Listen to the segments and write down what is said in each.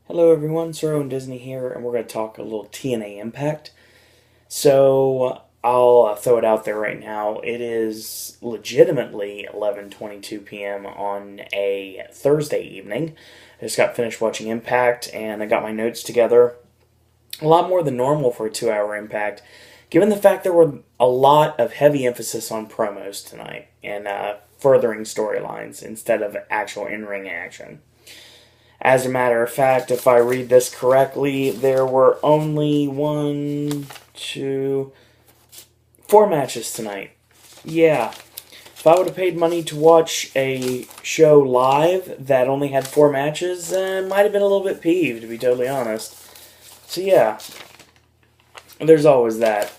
Hello everyone, Sir Disney here, and we're going to talk a little TNA Impact. So I'll throw it out there right now. It is legitimately 11:22 p.m. on a Thursday evening. I just got finished watching Impact, and I got my notes together. A lot more than normal for a 2-hour Impact, given the fact there were a lot of heavy emphasis on promos tonight and furthering storylines instead of actual in-ring action. As a matter of fact, if I read this correctly, there were only 4 matches tonight. Yeah. If I would have paid money to watch a show live that only had 4 matches, I might have been a little bit peeved, to be totally honest. So yeah, there's always that.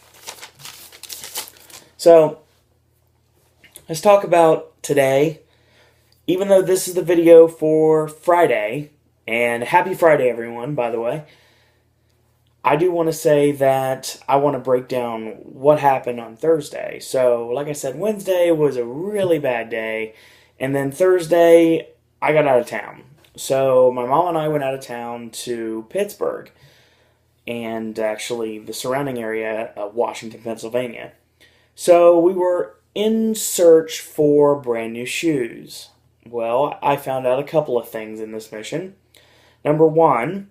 So, let's talk about today. Even though this is the video for Friday, and happy Friday everyone, by the way, I do want to say that I want to break down what happened on Thursday. So, like I said, Wednesday was a really bad day, and then Thursday, I got out of town. So, my mom and I went out of town to Pittsburgh, and actually the surrounding area of Washington, Pennsylvania. So, we were in search for brand new shoes. Well, I found out a couple of things in this mission. Number one,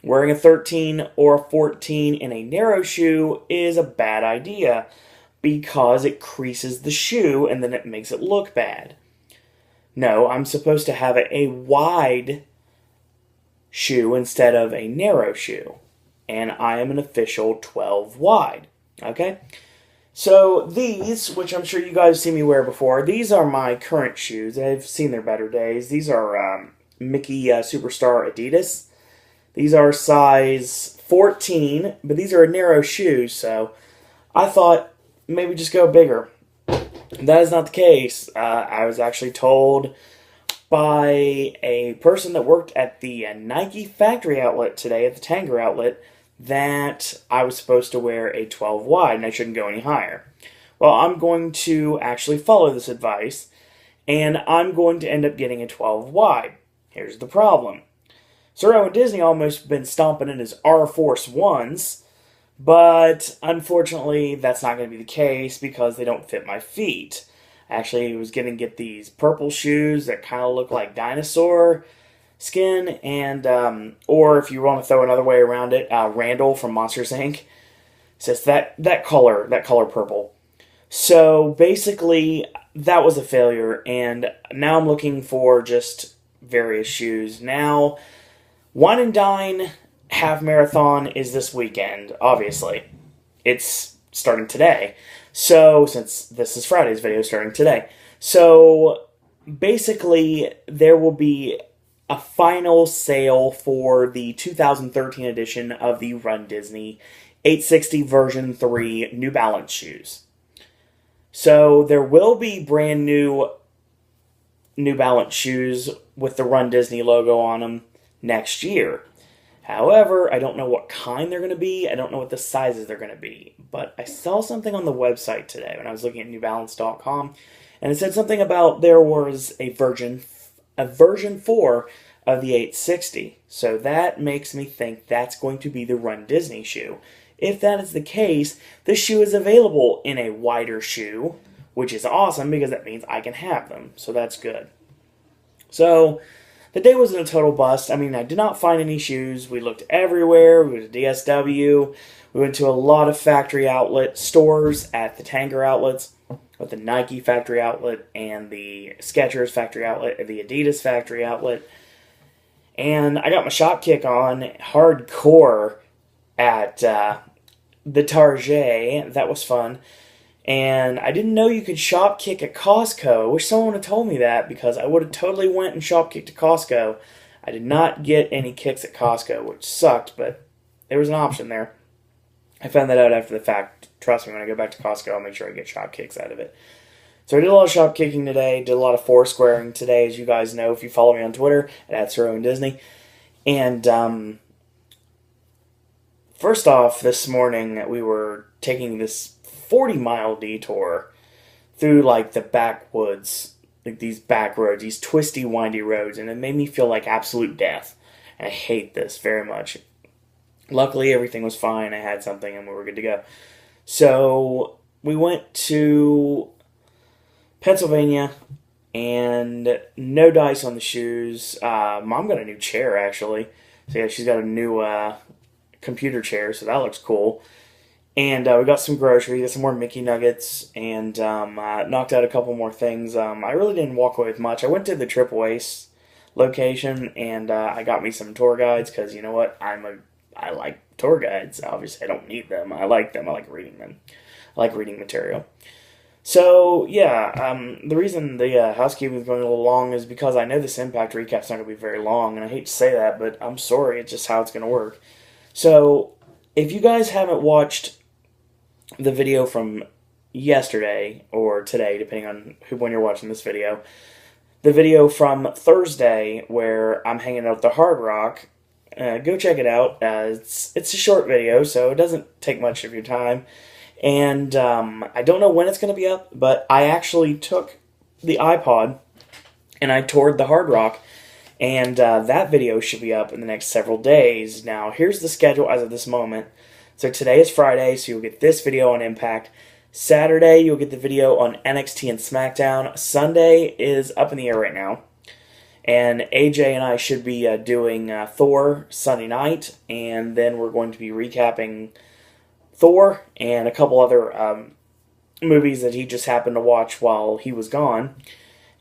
wearing a 13 or a 14 in a narrow shoe is a bad idea because it creases the shoe and then it makes it look bad. No, I'm supposed to have a wide shoe instead of a narrow shoe. And I am an official 12 wide. Okay? So these, which I'm sure you guys have seen me wear before, these are my current shoes. I've seen their better days. These are Mickey Superstar Adidas. These are size 14, but these are a narrow shoe, so I thought maybe just go bigger. That is not the case. I was actually told by a person that worked at the Nike factory outlet today, at the Tanger outlet, that I was supposed to wear a 12 wide and I shouldn't go any higher. Well, I'm going to actually follow this advice and I'm going to end up getting a 12 wide. Here's the problem. Sir Disney almost been stomping in his R Force 1s, but unfortunately that's not going to be the case because they don't fit my feet. Actually, I was going to get these purple shoes that kind of look like dinosaur skin, and or if you want to throw another way around it, Randall from Monsters Inc. says that color purple. So basically, that was a failure, and now I'm looking for just various shoes. Now, Wine and Dine Half Marathon is this weekend. Obviously, it's starting today. So since this is Friday's video, starting today. So basically, there will be a final sale for the 2013 edition of the Run Disney 860 version 3 New Balance shoes. So there will be brand new New Balance shoes with the Run Disney logo on them next year. However, I don't know what kind they're going to be. I don't know what the sizes they're going to be. But I saw something on the website today when I was looking at newbalance.com, and it said something about there was a version 4 of the 860. So that makes me think that's going to be the Run Disney shoe. If that is the case, this shoe is available in a wider shoe, which is awesome because that means I can have them. So that's good. So the day wasn't a total bust. I mean, I did not find any shoes. We looked everywhere. We went to DSW. We went to a lot of factory outlet stores at the Tanger outlets, with the Nike factory outlet and the Skechers factory outlet and the Adidas factory outlet. And I got my shop kick on hardcore at the Target. That was fun. And I didn't know you could shop kick at Costco. I wish someone would have told me that because I would have totally went and shop kicked at Costco. I did not get any kicks at Costco, which sucked, but there was an option there. I found that out after the fact. Trust me, when I go back to Costco, I'll make sure I get shop kicks out of it. So I did a lot of shop kicking today, did a lot of foursquaring today, as you guys know if you follow me on Twitter, at Sir Disney. And first off, this morning we were taking this 40-mile detour through like the backwoods, like these back roads, these twisty, windy roads, and it made me feel like absolute death. And I hate this very much. Luckily, everything was fine. I had something and we were good to go. So we went to Pennsylvania, and no dice on the shoes. Mom got a new chair, actually. So yeah, she's got a new computer chair, so that looks cool. And we got some groceries, got some more Mickey Nuggets, and knocked out a couple more things. I really didn't walk away with much. I went to the Triple Ace location, and I got me some tour guides, because you know what? I like tour guides. Obviously, I don't need them. I like them. I like reading them. I like reading material. So, yeah, the reason the housekeeping is going a little long is because I know this Impact recap's not going to be very long, and I hate to say that, but I'm sorry, it's just how it's going to work. So, if you guys haven't watched the video from yesterday, or today, depending on when you're watching this video, the video from Thursday where I'm hanging out at the Hard Rock, go check it out. It's a short video, so it doesn't take much of your time. And I don't know when it's going to be up, but I actually took the iPod and I toured the Hard Rock, and that video should be up in the next several days. Now, here's the schedule as of this moment. So today is Friday, so you'll get this video on Impact. Saturday, you'll get the video on NXT and SmackDown. Sunday is up in the air right now. And AJ and I should be doing Thor Sunday night, and then we're going to be recapping Thor and a couple other movies that he just happened to watch while he was gone.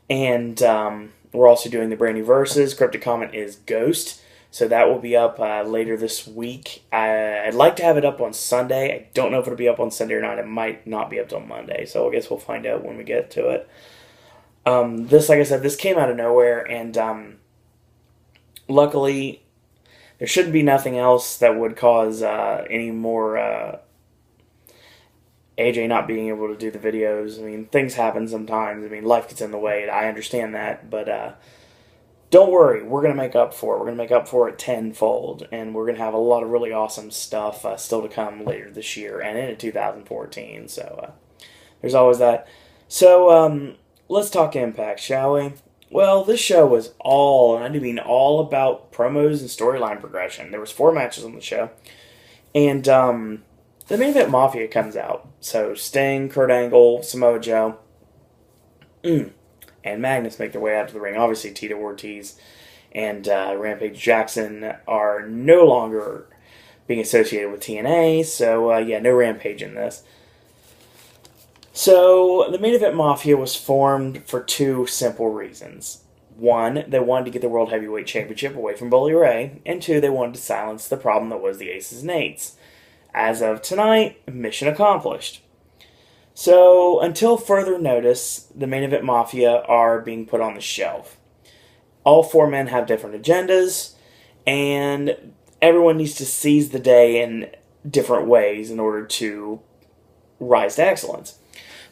And we're also doing the brand new Versus. Cryptic Comment is Ghost, so that will be up later this week. I'd like to have it up on Sunday. I don't know if it'll be up on Sunday or not. It might not be up till Monday, so I guess we'll find out when we get to it. This, like I said, this came out of nowhere, and luckily there shouldn't be nothing else that would cause any more AJ not being able to do the videos. I mean, things happen sometimes. I mean, life gets in the way. I understand that, but don't worry. We're going to make up for it. We're going to make up for it tenfold, and we're going to have a lot of really awesome stuff still to come later this year and into 2014. So there's always that. So let's talk Impact, shall we? Well, this show was all, and I do mean all, about promos and storyline progression. There was 4 matches on the show, and the main event Mafia comes out. So Sting, Kurt Angle, Samoa Joe, and Magnus make their way out to the ring. Obviously, Tito Ortiz and Rampage Jackson are no longer being associated with TNA, so yeah, no Rampage in this. So, the main event Mafia was formed for 2 simple reasons. 1, they wanted to get the World Heavyweight Championship away from Bully Ray, and 2, they wanted to silence the problem that was the Aces and Eights. As of tonight, mission accomplished. So, until further notice, the main event Mafia are being put on the shelf. All 4 men have different agendas, and everyone needs to seize the day in different ways in order to rise to excellence.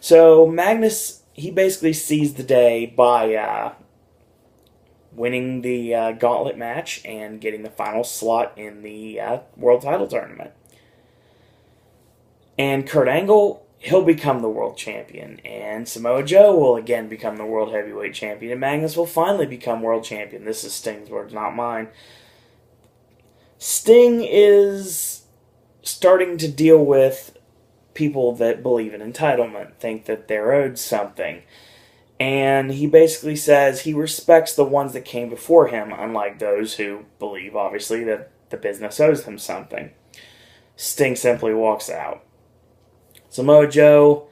So, Magnus, he basically seized the day by winning the gauntlet match and getting the final slot in the world title tournament. And Kurt Angle, he'll become the world champion. And Samoa Joe will again become the world heavyweight champion. And Magnus will finally become world champion. This is Sting's words, not mine. Sting is starting to deal with people that believe in entitlement, think that they're owed something. And he basically says he respects the ones that came before him, unlike those who believe, obviously, that the business owes them something. Sting simply walks out. Samoa Joe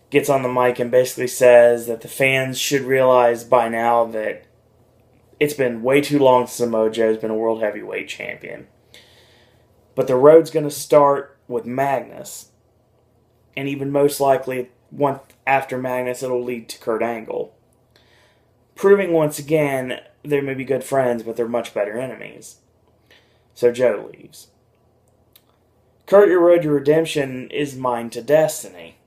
gets on the mic and basically says that the fans should realize by now that it's been way too long since Samoa Joe's been a world heavyweight champion. But the road's going to start with Magnus. And even most likely, after Magnus, it'll lead to Kurt Angle. Proving once again, they may be good friends, but they're much better enemies. So Joe leaves. Kurt, your road to redemption is mine to destiny.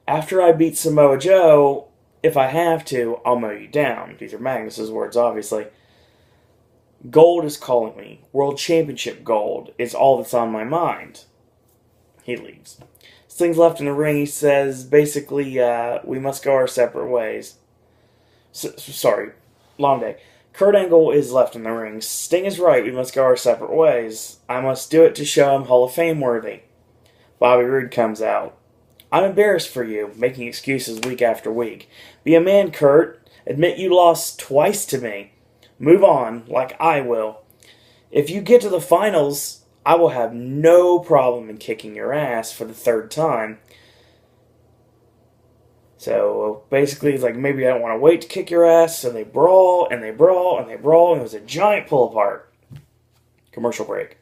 After I beat Samoa Joe, if I have to, I'll mow you down. These are Magnus's words, obviously. Gold is calling me. World Championship gold is all that's on my mind. He leaves. Sting's left in the ring. He says, basically, we must go our separate ways. Sorry, long day. Kurt Angle is left in the ring. Sting is right. We must go our separate ways. I must do it to show I'm Hall of Fame worthy. Bobby Roode comes out. I'm embarrassed for you, making excuses week after week. Be a man, Kurt. Admit you lost twice to me. Move on, like I will. If you get to the finals, I will have no problem in kicking your ass for the third time. So basically, it's like, maybe I don't want to wait to kick your ass. So they brawl, and they brawl, and they brawl, and it was a giant pull apart. Commercial break.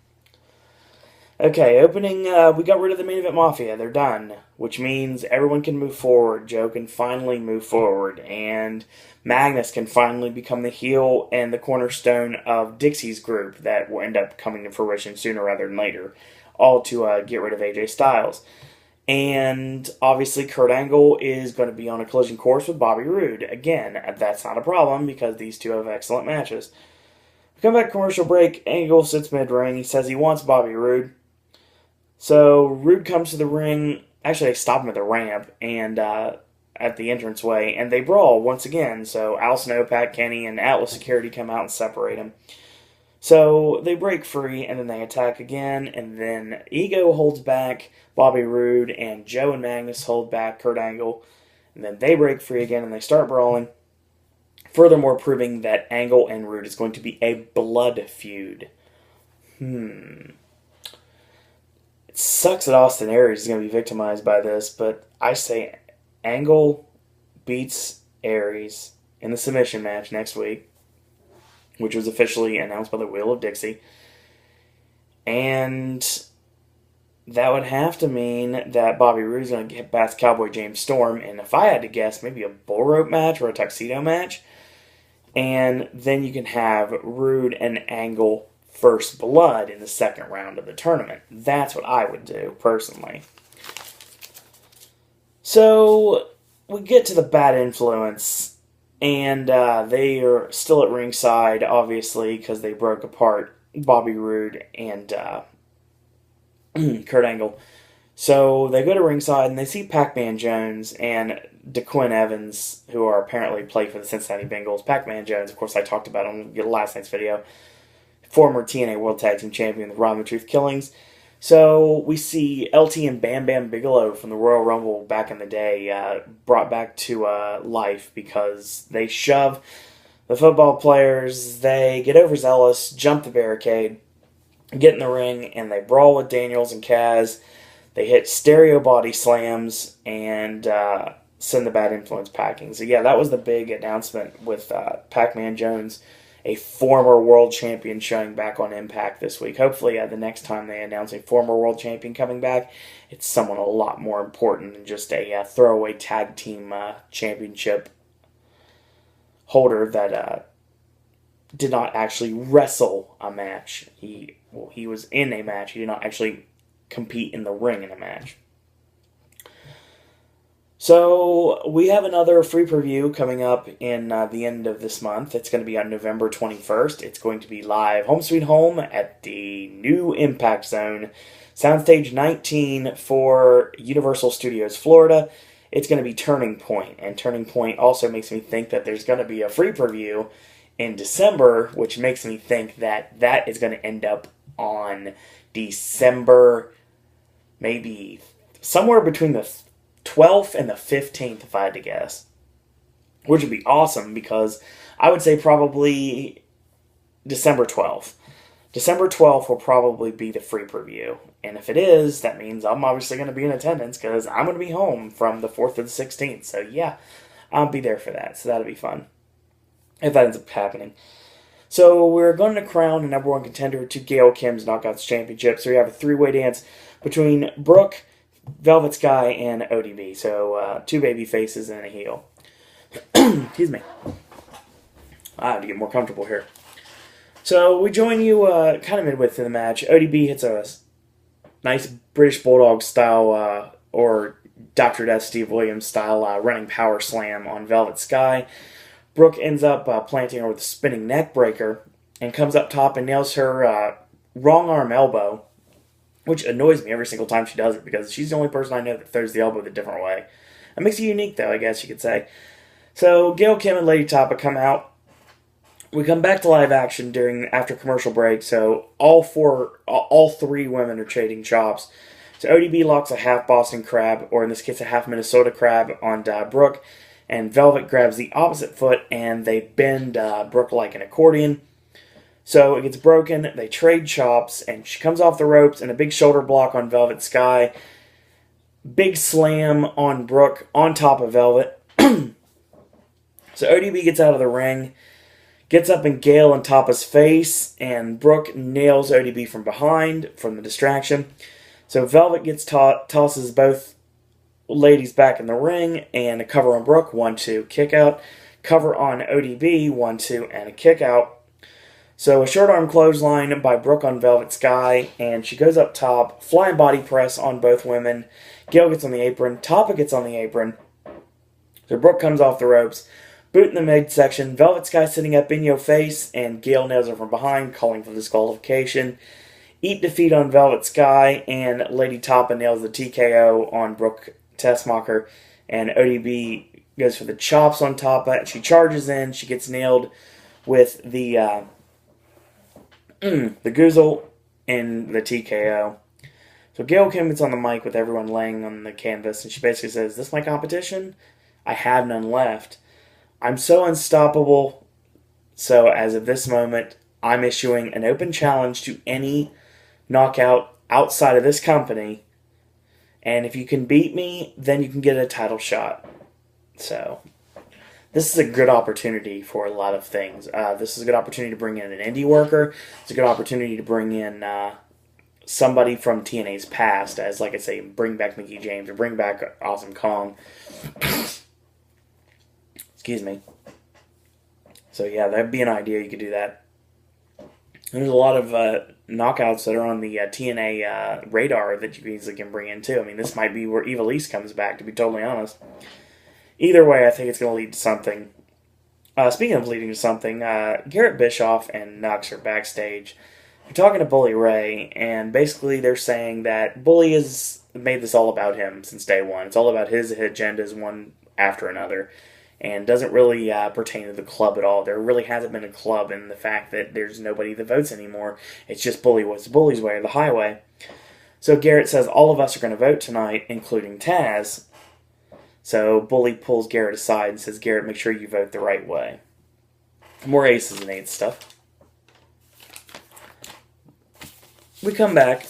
Okay, opening, we got rid of the main event Mafia. They're done, which means everyone can move forward. Joe can finally move forward, and Magnus can finally become the heel and the cornerstone of Dixie's group that will end up coming to fruition sooner rather than later, all to get rid of AJ Styles. And obviously Kurt Angle is going to be on a collision course with Bobby Roode. Again, that's not a problem because these two have excellent matches. We come back commercial break. Angle sits mid-ring. He says he wants Bobby Roode. So Roode comes to the ring. Actually, they stop him at the ramp and at the entranceway, and they brawl once again. So Al Snow, Pat Kenny, and Atlas Security come out and separate him. So they break free, and then they attack again, and then Ego holds back Bobby Roode, and Joe and Magnus hold back Kurt Angle, and then they break free again, and they start brawling, furthermore proving that Angle and Roode is going to be a blood feud. It sucks that Austin Aries is going to be victimized by this, but I say Angle beats Aries in the submission match next week, which was officially announced by the Wheel of Dixie. And that would have to mean that Bobby Roode is going to get past Cowboy James Storm, and if I had to guess, maybe a bull rope match or a tuxedo match. And then you can have Roode and Angle first blood in the second round of the tournament. That's what I would do, personally. So, we get to the Bad Influence. And they are still at ringside, obviously, because they broke apart Bobby Roode and Kurt Angle. So they go to ringside and they see Pacman Jones and DeQuinn Evans, who are apparently play for the Cincinnati Bengals. Pacman Jones, of course, I talked about on last night's video. Former TNA World Tag Team Champion with Robin Truth Killings. So we see LT and Bam Bam Bigelow from the Royal Rumble back in the day brought back to life because they shove the football players, they get overzealous, jump the barricade, get in the ring, and they brawl with Daniels and Kaz. They hit stereo body slams and send the Bad Influence packing. So yeah, that was the big announcement with Pacman Jones, a former world champion, showing back on Impact this week. Hopefully, the next time they announce a former world champion coming back, it's someone a lot more important than just a throwaway tag team championship holder that did not actually wrestle a match. He was in a match. He did not actually compete in the ring in a match. So, we have another free preview coming up in the end of this month. It's going to be on November 21st. It's going to be live, home sweet home, at the new Impact Zone, Soundstage 19 for Universal Studios, Florida. It's going to be Turning Point, and Turning Point also makes me think that there's going to be a free preview in December, which makes me think that that is going to end up on December, maybe somewhere between the 12th and the 15th, if I had to guess. Which would be awesome, because I would say probably December 12th. December 12th will probably be the free preview. And if it is, that means I'm obviously going to be in attendance, because I'm going to be home from the 4th to the 16th. So yeah, I'll be there for that. So that'll be fun, if that ends up happening. So we're going to crown a number one contender to Gail Kim's Knockouts Championship. So we have a three-way dance between Brooke, Velvet Sky, and ODB. So, two baby faces and a heel. Excuse me. I have to get more comfortable here. So, we join you kind of midway through the match. ODB hits a nice British Bulldog style, or Dr. Death Steve Williams style, running power slam on Velvet Sky. Brooke ends up planting her with a spinning neck breaker and comes up top and nails her wrong arm elbow, which annoys me every single time she does it, because she's the only person I know that throws the elbow the different way. It makes it unique, though, I guess you could say. So Gail Kim and Lady Tapa come out. We come back to live action after commercial break, so all three women are trading chops. So ODB locks a half Boston Crab, or in this case a half Minnesota Crab, on Brooke, and Velvet grabs the opposite foot and they bend Brooke like an accordion. So it gets broken, they trade chops, and she comes off the ropes, and a big shoulder block on Velvet Sky. Big slam on Brooke on top of Velvet. So ODB gets out of the ring, gets up in Gale and Tapa's face, and Brooke nails ODB from behind from the distraction. So Velvet tosses both ladies back in the ring, and a cover on Brooke, 1-2, kick out. Cover on ODB, 1-2, and a kick out. So a short arm clothesline by Brooke on Velvet Sky, and she goes up top, flying body press on both women. Gale gets on the apron, Tapa gets on the apron. So Brooke comes off the ropes, boot in the midsection, Velvet Sky sitting up in your face, and Gale nails her from behind, calling for disqualification. Eat defeat on Velvet Sky, and Lady Tapa nails the TKO on Brooke Tessmacher, and ODB goes for the chops on Tapa. She charges in, she gets nailed with the goozle and the TKO. So Gail Kim gets on the mic with everyone laying on the canvas, and she basically says, "This is my competition? I have none left. I'm so unstoppable, so as of this moment, I'm issuing an open challenge to any knockout outside of this company, and if you can beat me, then you can get a title shot." So this is a good opportunity for a lot of things. This is a good opportunity to bring in an indie worker. It's a good opportunity to bring in somebody from TNA's past, as, like I say, bring back Mickie James or bring back Awesome Kong. Excuse me. So yeah, that'd be an idea. You could do that. There's a lot of knockouts that are on the TNA radar that you easily can bring in too. I mean, this might be where Evil East comes back, to be totally honest. Either way, I think it's going to lead to something. Speaking of leading to something, Garrett, Bischoff, and Nux are backstage. They're talking to Bully Ray, and basically they're saying that Bully has made this all about him since day one. It's all about his agendas, one after another, and doesn't really pertain to the club at all. There really hasn't been a club in the fact that there's nobody that votes anymore. It's just Bully's way or the highway. So Garrett says all of us are going to vote tonight, including Taz. So Bully pulls Garrett aside and says, "Garrett, make sure you vote the right way." More aces and eights stuff. We come back,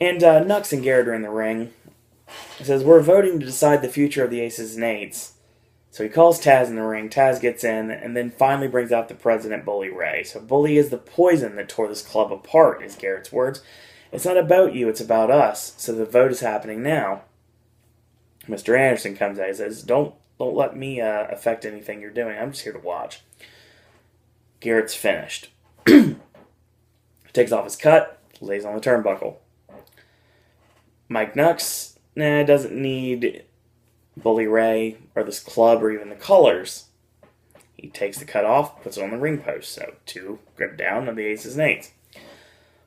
and Nux and Garrett are in the ring. He says, "We're voting to decide the future of the aces and eights." So he calls Taz in the ring. Taz gets in, and then finally brings out the president, Bully Ray. So Bully is the poison that tore this club apart, is Garrett's words. "It's not about you, it's about us. So the vote is happening now." Mr. Anderson comes out and says, Don't let me affect anything you're doing. I'm just here to watch." Garrett's finished. Takes off his cut, lays on the turnbuckle. Mike Nux doesn't need Bully Ray or this club or even the colors. He takes the cut off, puts it on the ring post. So 2 grip down on the aces and eights.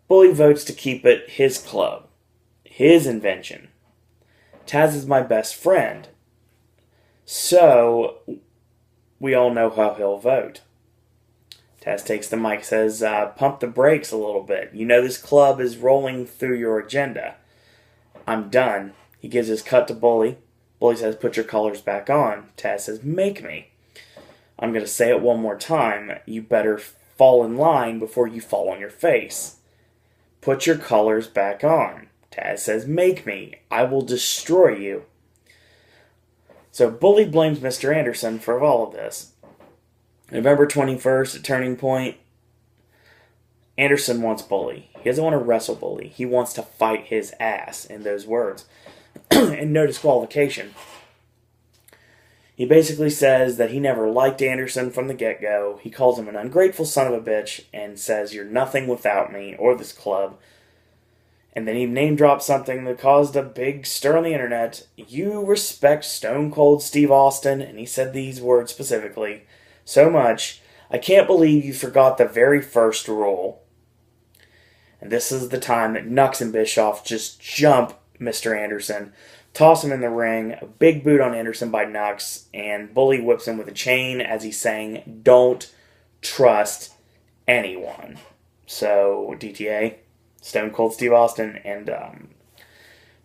Bully votes to keep it his club, his invention. "Taz is my best friend, so we all know how he'll vote." Taz takes the mic, says, "Pump the brakes a little bit. You know this club is rolling through your agenda. I'm done." He gives his cut to Bully. Bully says, "Put your colors back on." Taz says, "Make me." "I'm going to say it one more time. You better fall in line before you fall on your face. Put your colors back on." Taz says, "Make me. I will destroy you." So Bully blames Mr. Anderson for all of this. November 21st at Turning Point, Anderson wants Bully. He doesn't want to wrestle Bully. He wants to fight his ass, in those words. And no disqualification. He basically says that he never liked Anderson from the get-go. He calls him an ungrateful son of a bitch and says, "You're nothing without me or this club." And then he name-drops something that caused a big stir on the internet. "You respect Stone Cold Steve Austin," and he said these words specifically, "so much, I can't believe you forgot the very first rule." And this is the time that Nux and Bischoff just jump Mr. Anderson, toss him in the ring, a big boot on Anderson by Nux, and Bully whips him with a chain as he's saying, "Don't trust anyone." So, DTA, Stone Cold Steve Austin, and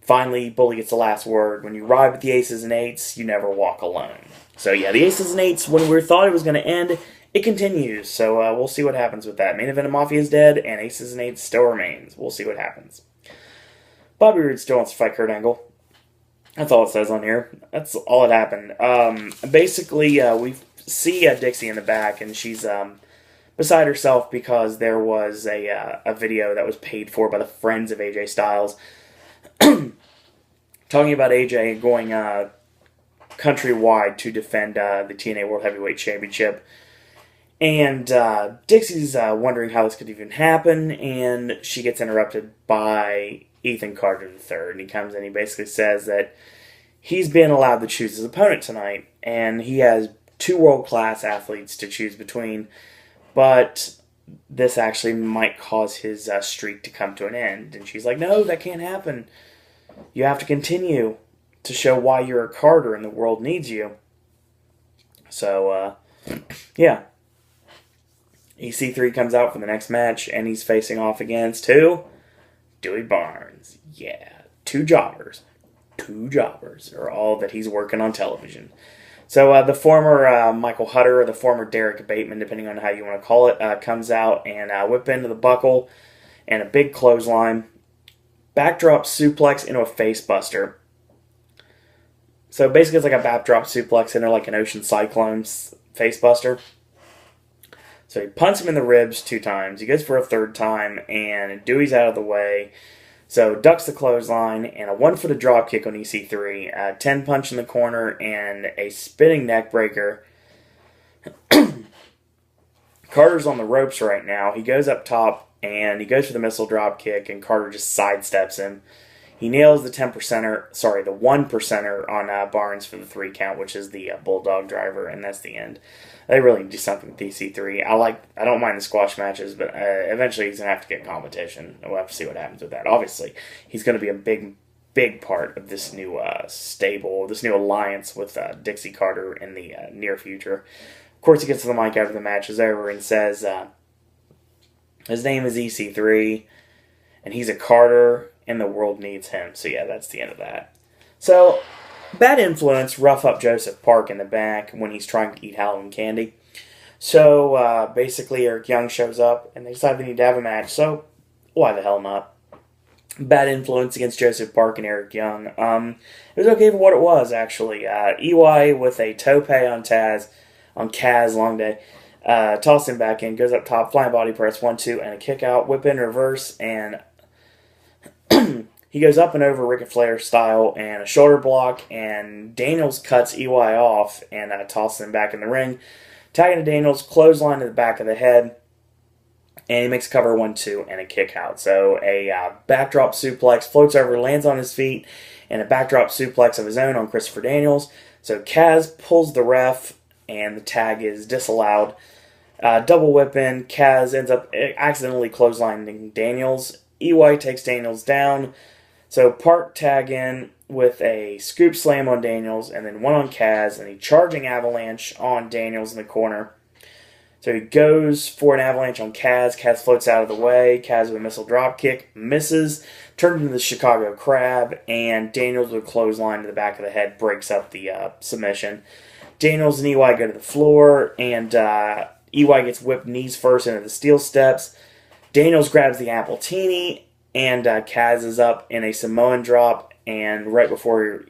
finally, Bully gets the last word. When you ride with the aces and eights, you never walk alone. So, yeah, the aces and eights, when we thought it was going to end, it continues. So, we'll see what happens with that. Main Event of Mafia is dead, and aces and eights still remains. We'll see what happens. Bobby Roode still wants to fight Kurt Angle. That's all it says on here. That's all that happened. Basically, we see Dixie in the back, and she's beside herself because there was a video that was paid for by the friends of AJ Styles talking about AJ going countrywide to defend the TNA World Heavyweight Championship. And Dixie's wondering how this could even happen, and she gets interrupted by Ethan Carter III. And he comes in, he basically says that he's been allowed to choose his opponent tonight, and he has 2 world-class athletes to choose between, but this actually might cause his streak to come to an end. And she's like, no, that can't happen. You have to continue to show why you're a Carter and the world needs you. So, yeah. EC3 comes out for the next match, and he's facing off against who? Dewey Barnes. Yeah, 2 jobbers. 2 jobbers are all that he's working on television. So the former Michael Hutter, or the former Derek Bateman, depending on how you want to call it, comes out and whip into the buckle and a big clothesline. Backdrop suplex into a face buster. So basically it's like a backdrop suplex into like an Ocean Cyclone's face buster. So he punts him in the ribs 2 times. He goes for a 3rd time, and Dewey's out of the way. So ducks the clothesline, and a 1-footed drop kick on EC3, a 10 punch in the corner, and a spinning neck breaker. Carter's on the ropes right now. He goes up top, and he goes for the missile drop kick, and Carter just sidesteps him. He nails the 1%er on Barnes for the 3 count, which is the Bulldog driver, and that's the end. They really do something with EC3. I don't mind the squash matches, but eventually he's going to have to get competition. We'll have to see what happens with that. Obviously, he's going to be a big part of this new stable, this new alliance with Dixie Carter in the near future. Of course, he gets to the mic after the match is over and says his name is EC3, and he's a Carter, and the world needs him. So yeah, that's the end of that. So, Bad Influence rough up Joseph Park in the back when he's trying to eat Halloween candy. So, basically, Eric Young shows up, and they decide they need to have a match, so why the hell not? Bad Influence against Joseph Park and Eric Young. It was okay for what it was, actually. EY with a tope on Kaz, long day. Toss him back in, goes up top, flying body press, 1-2, and a kick out, whip in reverse, and he goes up and over Ric Flair style and a shoulder block, and Daniels cuts EY off and tosses him back in the ring. Tagging to Daniels, clothesline to the back of the head, and he makes a cover 1-2 and a kick out. So a backdrop suplex, floats over, lands on his feet, and a backdrop suplex of his own on Christopher Daniels. So Kaz pulls the ref, and the tag is disallowed. Double whip in, Kaz ends up accidentally clotheslining Daniels. EY takes Daniels down. So Park tag in with a scoop slam on Daniels, and then one on Kaz, and a charging avalanche on Daniels in the corner. So he goes for an avalanche on Kaz. Kaz floats out of the way. Kaz with a missile drop kick, misses, turns into the Chicago Crab, and Daniels with a clothesline to the back of the head breaks up the submission. Daniels and EY go to the floor, and EY gets whipped knees first into the steel steps. Daniels grabs the Appletini, and Kaz is up in a Samoan drop, and right before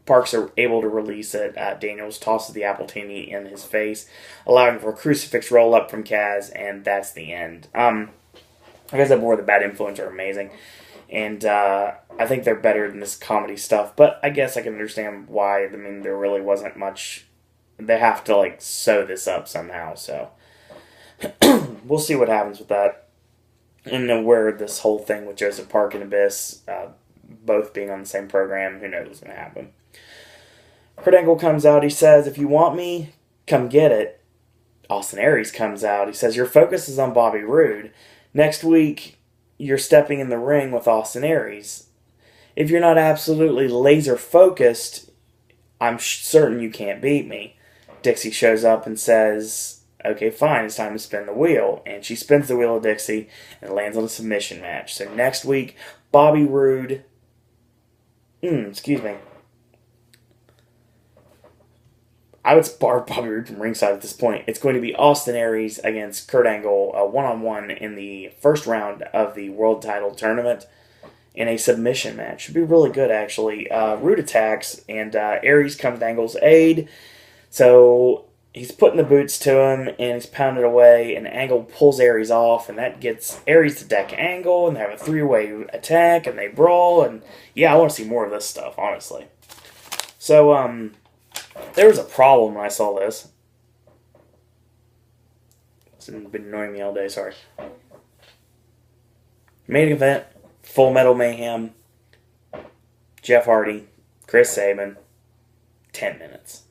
Parks are able to release it, Daniels tosses the Appletini in his face, allowing for a crucifix roll-up from Kaz, and that's the end. Like I said before, the Bad Influence are amazing, and I think they're better than this comedy stuff, but I guess I can understand why. I mean, there really wasn't much. They have to, sew this up somehow, so we'll see what happens with that. And then where this whole thing with Joseph Park and Abyss both being on the same program, who knows what's going to happen. Kurt Angle comes out. He says, if you want me, come get it. Austin Aries comes out. He says, your focus is on Bobby Roode. Next week, you're stepping in the ring with Austin Aries. if you're not absolutely laser focused, I'm certain you can't beat me. Dixie shows up and says, okay, fine, it's time to spin the wheel. And she spins the wheel of Dixie and lands on a submission match. So next week, Bobby Roode... excuse me. I would bar Bobby Roode from ringside at this point. It's going to be Austin Aries against Kurt Angle, a one-on-one in the first round of the World Title Tournament in a submission match. Should be really good, actually. Roode attacks, and Aries comes to Angle's aid. So he's putting the boots to him, and he's pounding away, and Angle pulls Aries off, and that gets Aries to deck Angle, and they have a three-way attack, and they brawl, and yeah, I want to see more of this stuff, honestly. So, there was a problem when I saw this. It's been annoying me all day, sorry. Main event, Full Metal Mayhem, Jeff Hardy, Chris Sabin, 10 minutes.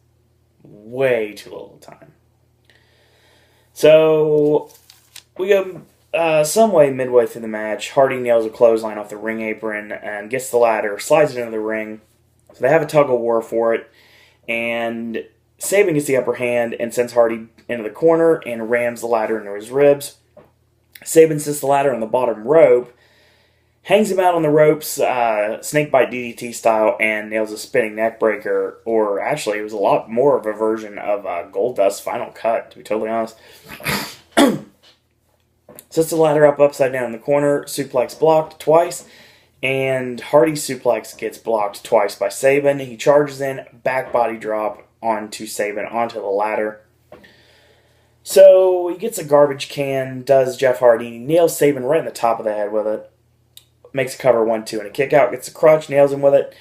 Way too little time. So, we go some way midway through the match. Hardy nails a clothesline off the ring apron and gets the ladder, slides it into the ring. So they have a tug of war for it. And Sabin gets the upper hand and sends Hardy into the corner and rams the ladder into his ribs. Sabin sits the ladder on the bottom rope, hangs him out on the ropes, snakebite DDT style, and nails a spinning neck breaker. Or actually, it was a lot more of a version of Goldust's Final Cut, to be totally honest. Sets the ladder up upside down in the corner, suplex blocked twice, and Hardy's suplex gets blocked twice by Sabin. He charges in, back body drop onto Sabin, onto the ladder. So he gets a garbage can, does Jeff Hardy, nails Sabin right in the top of the head with it. Makes a cover 1-2 and a kick out, gets a crutch, nails him with it,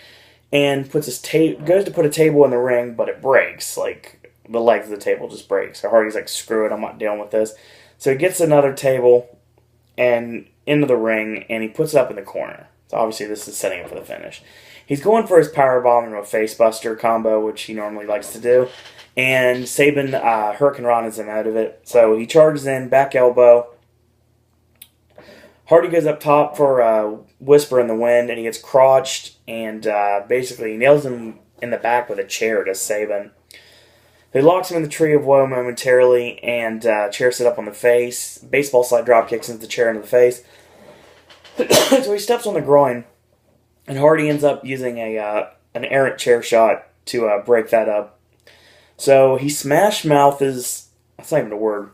and puts his goes to put a table in the ring, but it breaks. Like, the legs of the table just break. So Hardy's like, screw it, I'm not dealing with this. So he gets another table and into the ring, and he puts it up in the corner. So obviously this is setting up for the finish. He's going for his powerbomb into a facebuster combo, which he normally likes to do. And Sabin Hurricane Rana's him out of it. So he charges in, back elbow. Hardy goes up top for a Whisper in the Wind, and he gets crotched, and basically nails him in the back with a chair to Sabin. He locks him in the Tree of Woe momentarily, and chair sit up on the face. Baseball slide drop kicks into the chair into the face. So he steps on the groin, and Hardy ends up using an errant chair shot to break that up. So he smash mouth is, that's not even a word.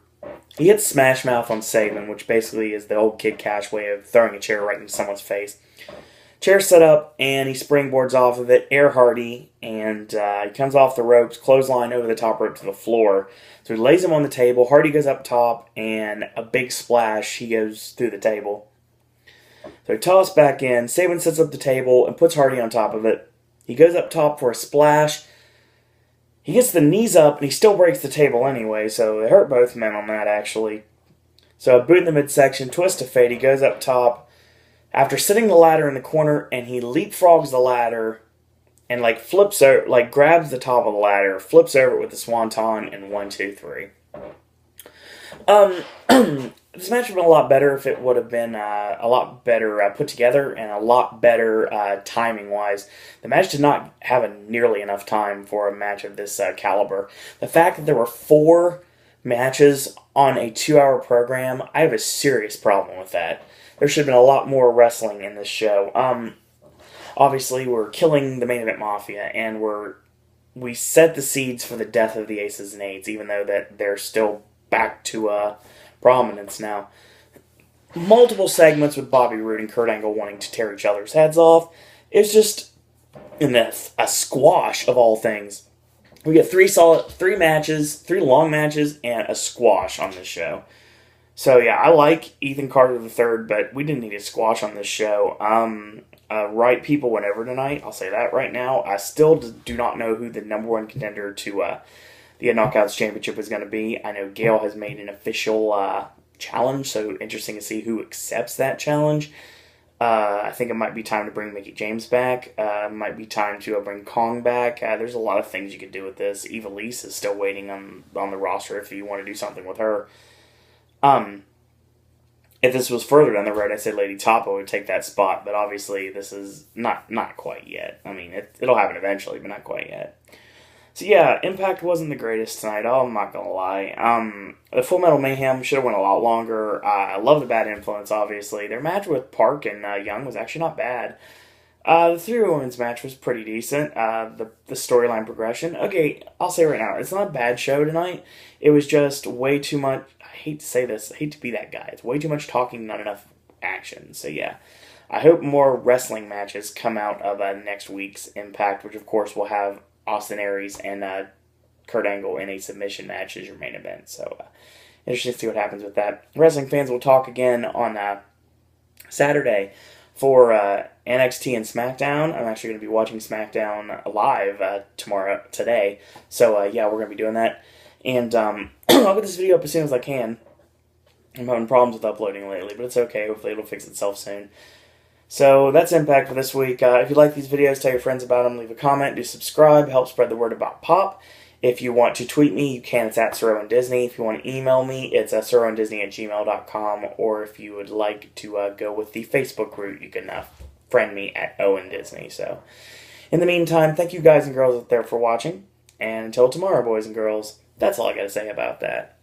He hits smash mouth on Sabin, which basically is the old Kid Cash way of throwing a chair right into someone's face. Chair set up, and he springboards off of it, air Hardy, and he comes off the ropes, clothesline over the top rope to the floor. So he lays him on the table, Hardy goes up top, and a big splash, he goes through the table. So he tosses back in, Sabin sets up the table and puts Hardy on top of it. He goes up top for a splash. He gets the knees up, and he still breaks the table anyway, so they hurt both men on that, actually. So a boot in the midsection, twist of fate, he goes up top. After sitting the ladder in the corner, and he leapfrogs the ladder, and flips over, grabs the top of the ladder, flips over it with the swanton, and 1, 2, 3. This match would have been a lot better if it would have been a lot better put together and a lot better timing-wise. The match did not have nearly enough time for a match of this caliber. The fact that there were 4 matches on a 2-hour program, I have a serious problem with that. There should have been a lot more wrestling in this show. Obviously, we're killing the main event Mafia, and we set the seeds for the death of the Aces and Eights, even though that they're still back to prominence now. Multiple segments with Bobby Roode and Kurt Angle wanting to tear each other's heads off. It's just a squash of all things. We get 3 matches, 3 long matches, and a squash on this show. So yeah, I like Ethan Carter III, but we didn't need a squash on this show. Right people went over tonight, I'll say that right now. I still do not know who the number 1 contender to the Knockouts Championship is going to be. I know Gail has made an official challenge, so interesting to see who accepts that challenge. I think it might be time to bring Mickie James back. It might be time to bring Kong back. There's a lot of things you could do with this. Eva Lise is still waiting on the roster if you want to do something with her. if this was further down the road, I'd say Lady Tapa would take that spot, but obviously this is not quite yet. I mean, it'll happen eventually, but not quite yet. So yeah, Impact wasn't the greatest tonight, I'm not going to lie. The Full Metal Mayhem should have went a lot longer. I love the Bad Influence, obviously. Their match with Park and Young was actually not bad. The Three Women's match was pretty decent. The storyline progression. Okay, I'll say right now, it's not a bad show tonight. It was just way too much. I hate to say this. I hate to be that guy. It's way too much talking, not enough action. So yeah, I hope more wrestling matches come out of next week's Impact, which of course will have Austin Aries and Kurt Angle in a submission match as your main event. So interesting to see what happens with that. Wrestling fans will talk again on Saturday for NXT and SmackDown. I'm actually going to be watching SmackDown live today. So yeah, we're going to be doing that. And I'll get this video up as soon as I can. I'm having problems with uploading lately, but it's okay. Hopefully it'll fix itself soon. So that's Impact for this week. If you like these videos, tell your friends about them. Leave a comment. Do subscribe. Help spread the word about Pop. If you want to tweet me, you can. It's at SirOwenDisney. If you want to email me, it's SirOwenDisney@gmail.com. Or if you would like to go with the Facebook route, you can friend me at Owen Disney. So in the meantime, thank you guys and girls out there for watching. And until tomorrow, boys and girls, that's all I got to say about that.